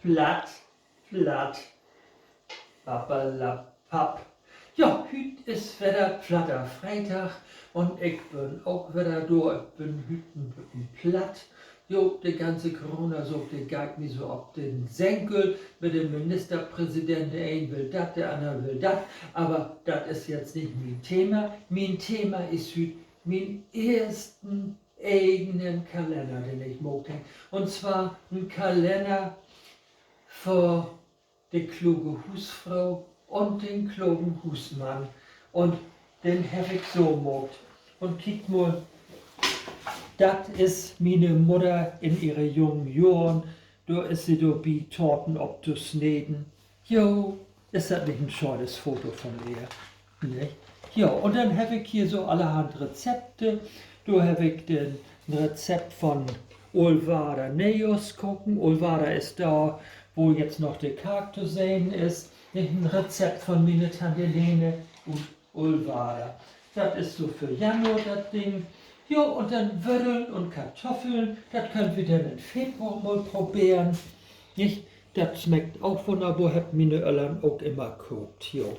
platt, platt, pappalapapp. Ja, hüt ist wieder platter Freitag und ich bin auch wieder da, ich bin hüten platt. Jo, die ganze Corona so, die geht mir so auf den Senkel mit dem Ministerpräsidenten, der eine will das, der andere will das, aber das ist jetzt nicht mein Thema. Mein Thema ist hüt mein ersten eigenen Kalender, den ich mochte. Und zwar ein Kalender für die kluge Husfrau und den klugen Husmann. Und den habe ich so mocht. Und kick mal, das ist meine Mutter in ihre jungen Jahren. Da ist sie da bei Torten ob zu sneden. Jo, ist das nicht ein schönes Foto von ihr? Nicht? Ja, und dann habe ich hier so allerhand Rezepte. Da habe ich ein Rezept von Olvada Neos gucken. Olvada ist da, wo jetzt noch der Kark zu sehen ist. Ein Rezept von meine Tante Lene und Olvada. Das ist so für Januar das Ding. Ja, und dann Würdeln und Kartoffeln, das könnt ihr dann im Februar mal probieren. Nicht? Das schmeckt auch wunderbar, habt meine Öllern auch immer gekocht. Jo.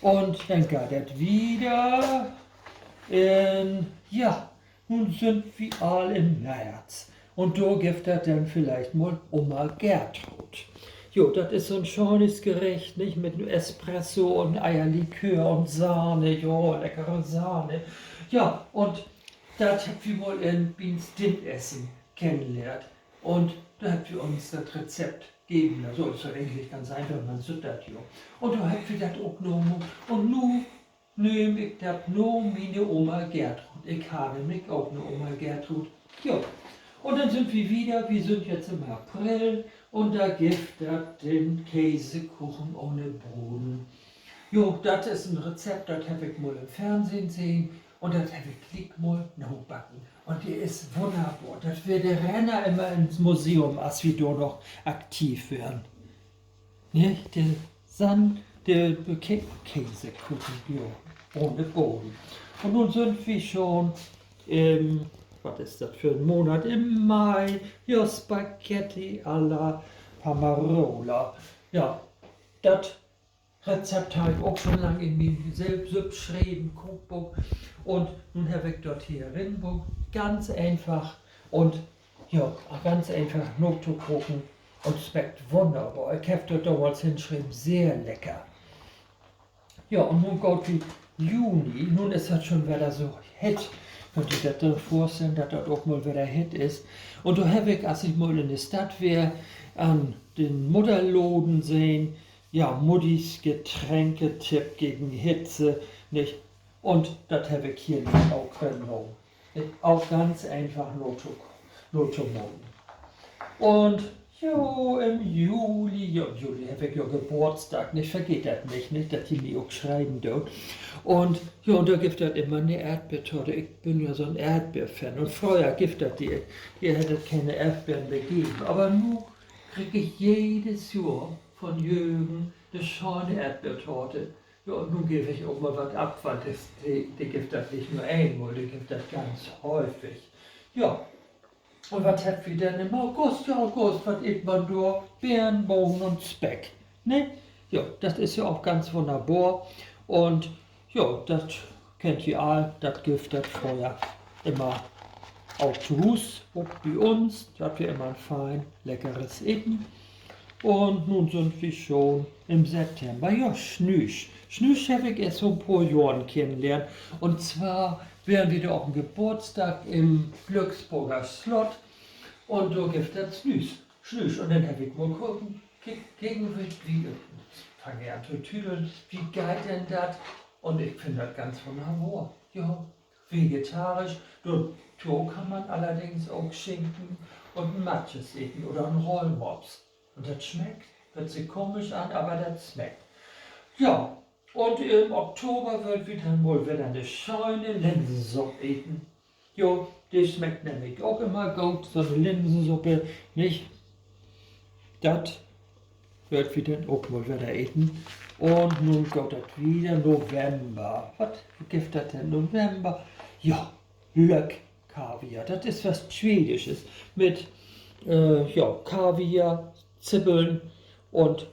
Und dann geht das wieder ja, nun sind wir all im März. Und da gibt das dann vielleicht mal Oma Gertrud. Jo, das ist so ein schönes Gericht, nicht? Mit einem Espresso und Eierlikör und Sahne, jo, leckere Sahne. Ja, und das habt wir mal in Biens Dintessen kennengelernt. Und da habt ihr uns das Rezept gegeben. Also ist ja eigentlich ganz einfach, man sieht das jo. Und da habt ihr das auch genommen. Und nun nehme ich das nur meine Oma Gertrud. Ich habe mich auch eine Oma Gertrud. Ja. Und dann sind wir sind jetzt im April und da gibt es den Käsekuchen ohne Boden. Jo, das ist ein Rezept, das habe ich mal im Fernsehen gesehen und das habe ich klick mal noch backen. Und die ist wunderbar. Das wird der Renner immer ins Museum, als wir da noch aktiv werden. Ne? Der Käsekuchen, ja, ohne Boden. Und nun sind wir schon im, was ist das für ein Monat? Im Mai, ja, Spaghetti alla Pomarola. Ja, das Rezept habe ich auch schon lange in meinem selbst geschrieben, Kochbuch. Und nun habe ich dort hier Rindenbuch, ganz einfach und ja, ganz einfach nur zu kochen und schmeckt wunderbar. Ich habe dort damals hingeschrieben, sehr lecker. Ja, und nun geht wie Juni, nun ist das schon wieder so Hit. Könnt ihr das dann vorstellen, dass das auch mal wieder Hit ist. Und da habe ich, als ich mal in der Stadt wäre, an den Mutterloden sehen, ja, Muttis Getränketipp gegen Hitze, nicht? Und das habe ich hier nicht auch genommen. Auch ganz einfach nur zu machen. Und jo, im Juli habe ich ja Geburtstag, nicht vergeht das nicht, dass die mir auch schreiben dort. Und ja, und da gibt es immer eine Erdbeertorte. Ich bin ja so ein Erdbeerfan. Und früher gibt es ihr hättet keine Erdbeeren mehr gegeben. Aber nun kriege ich jedes Jahr von Jürgen eine schöne Erdbeertorte. Ja, und nun gebe ich auch mal was ab, weil die gibt das nicht nur einmal, die gibt das ganz häufig. Ja. Und was hat wir denn im August? Ja, August, was isst man da? Beeren, Bohnen und Speck. Ne? Ja, das ist ja auch ganz wunderbar. Und ja, das kennt ihr all, das Gift, das vorher immer auch zu Hus, auch bei uns, dass wir immer ein fein, leckeres Essen. Und nun sind wir schon im September. Ja, Schnüsch. Schnüsch habe ich erst so ein paar Jahren kennengelernt. Und zwar wären wir da auf dem Geburtstag im Glücksburger Slot. Und da gibt es Schnüsch. Und dann habe ich mal gucken, wie fange ich an zu tüdeln, wie geht denn das? Und ich finde das ganz wunderbar. Ja, vegetarisch. Da kann man allerdings auch Schinken und ein Matjes essen oder ein Rollmops. Und das schmeckt, hört sich komisch an, aber das schmeckt. Ja, und im Oktober wird wieder mal wieder eine schöne Linsensuppe essen. Jo, die schmeckt nämlich auch immer gut, so eine Linsensuppe, nicht? Das wird wieder auch mal wieder essen. Und nun geht das wieder November. Was gibt das denn November? Ja, Löck-Kaviar. Das ist was Schwedisches mit ja, Kaviar, Zibbeln und,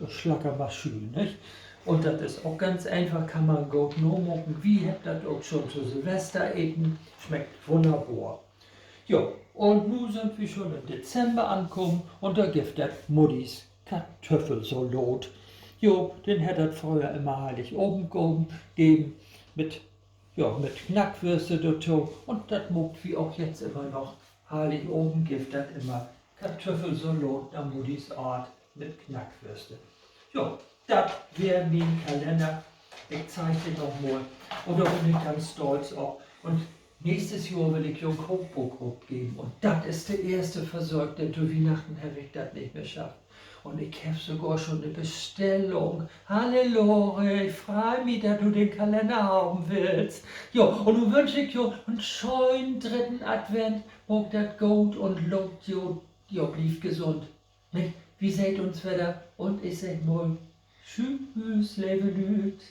Schlacker mal schön, nicht? Und das ist auch ganz einfach, kann man gut nur machen. Wie habt das auch schon zu Silvester eten? Schmeckt wunderbar. Jo, und nun sind wir schon im Dezember angekommen und da gibt es Muttis Kartoffelsalat. Jo, den hat das früher immer heilig oben gegeben, mit, mit Knackwürste dazu. Und das muckt wie auch jetzt immer noch. Heilig oben gibt es immer Kartoffelsalat der Muttis Art mit Knackwürste. Jo, das wäre mein Kalender. Ich zeige dir noch mal. Und da bin ich ganz stolz auch. Und nächstes Jahr will ich ja ein Kochbuch abgeben. Und das ist der erste Versuch, denn zu Weihnachten habe ich das nicht mehr geschafft. Und ich habe sogar schon eine Bestellung. Hallelore, ich freue mich, dass du den Kalender haben willst. Ja, und nun wünsche ich dir einen schönen dritten Advent. Mag das gut und lobt jo, blieb gesund. Nicht? Wie seht uns wieder? Und ich sag mal, tschüss, liebe Leute.